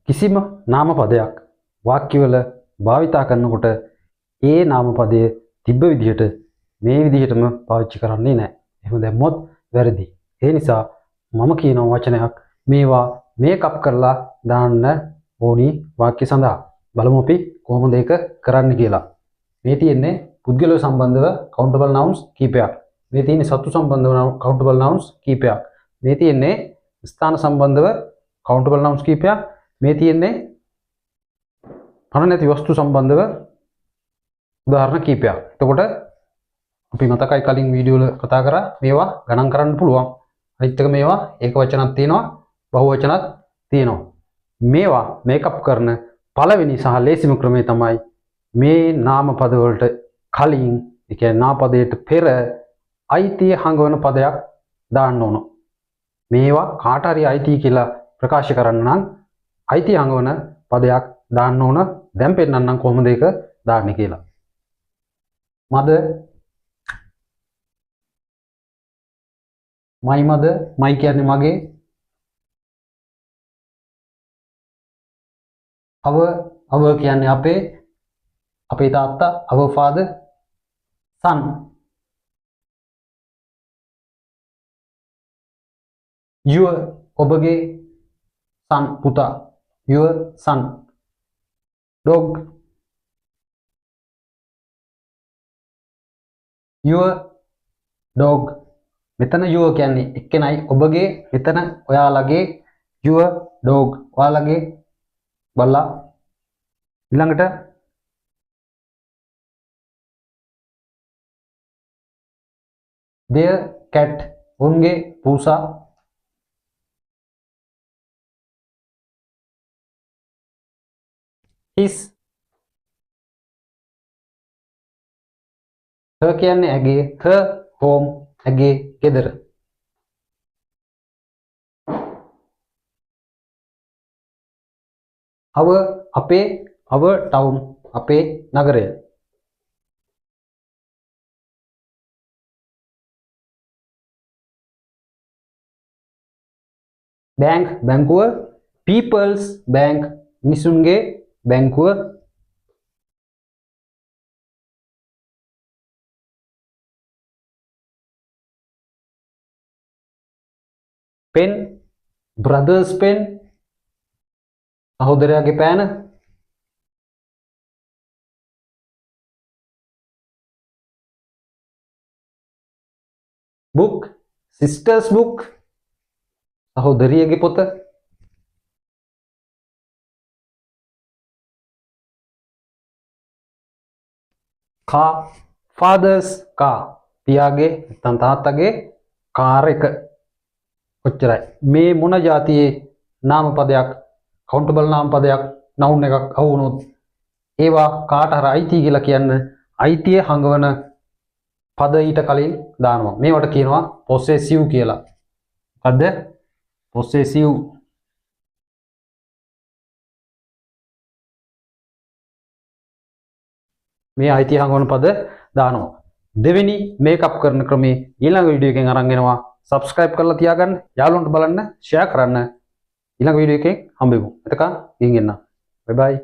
කිසිම නාමපදයක් වාක්‍යවල භාවිතා කරනකොට ඒ නාමපදය තිබ්බ විදිහට මේ විදිහටම පාවිච්චි කරන්නේ නැහැ. එහෙම දැම්මොත් වැරදි. ඒ නිසා මම කියන වචනයක් මේවා මේකප් කරලා දාන්න ඕනි වාක්‍ය සඳහා. බලමු අපි කොහොමද ඒක කරන්න කියලා. මේ තියෙන්නේ පුද්ගලයෝ සම්බන්ධව countable nouns කීපයක්. මේ තියෙන්නේ සත්තු සම්බන්ධව countable nouns කීපයක්. මේ තියෙන්නේ ස්ථාන සම්බන්ධව countable nouns කීපයක්. මේ තියෙන්නේ පණ නැති වස්තු සම්බන්ධව උදාහරණ කීපයක්. එතකොට අපි මතකයි කලින් වීඩියෝ වල කතා කරා මේවා ගණන් කරන්න පුළුවන්. අනිත් එක මේවා ඒක වචනක් තියෙනවා, බහු වචනක් තියෙනවා. මේවා මේකප් කරන පළවෙනි සහ ලේසිම ක්‍රමය තමයි මේ නාමපද වලට කලින්, ඒ කියන්නේ නාමපදයට පෙර අයිතිය හංගවන පදයක් දාන්න ඕන. මේවා කාට හරි අයිතිය කියලා ප්‍රකාශ කරන්න නම් අයිතිය හංගවන පදයක් දාන්න ඕන. දැන් පෙන්නන්නම් කොහොමද ඒක දාන්නේ කියලා. mother, my mother, my කියන්නේ මගේ, our කියන්නේ අපේ, අපේ තාත්තා, our father, son, your ඔබගේ, son පුතා, your son, dog, your dog. මෙතන your කියන්නේ එක්කෙනයි ඔබගේ, මෙතන ඔයාලගේ, your dog ඔයාලගේ බල්ලා. ඊළඟට their cat උන්ගේ පූසා. his her කියන්නේ ඇගේ, her home ඇගේ ගෙදර. our අපේ, our town අපේ නගරය. bank බැංකුව, people's bank මිනිසුන්ගේ බැංකුව. pen brothers pen සහෝදරයාගේ පෑන. book sisters book සහෝදරියගේ පොත. car father's car පියාගේ නැත්නම් තාත්තගේ කාර් එක. කොච්චරයි. මේ මොන જાතියේ නාමපදයක්, countable නාමපදයක්, noun එකක් අහු වුණොත් ඒවා කාට හරි අයිති කියලා කියන්න අයිතිය හංගවන පද ඊට කලින් දානවා. මේවට කියනවා possessive කියලා. මොකද්ද? possessive. මේ අයිතිය හංගවන පද දානවා. දෙවෙනි මේකප් කරන ක්‍රමේ ඊළඟ වීඩියෝ එකෙන් අරන් එනවා. subscribe කරලා තියාගන්න, යාළුවන්ට බලන්න, share කරන්න. ඊළඟ වීඩියෝ එකෙන් හම්බෙමු. එතකන් ගිහින් එන්න. bye bye.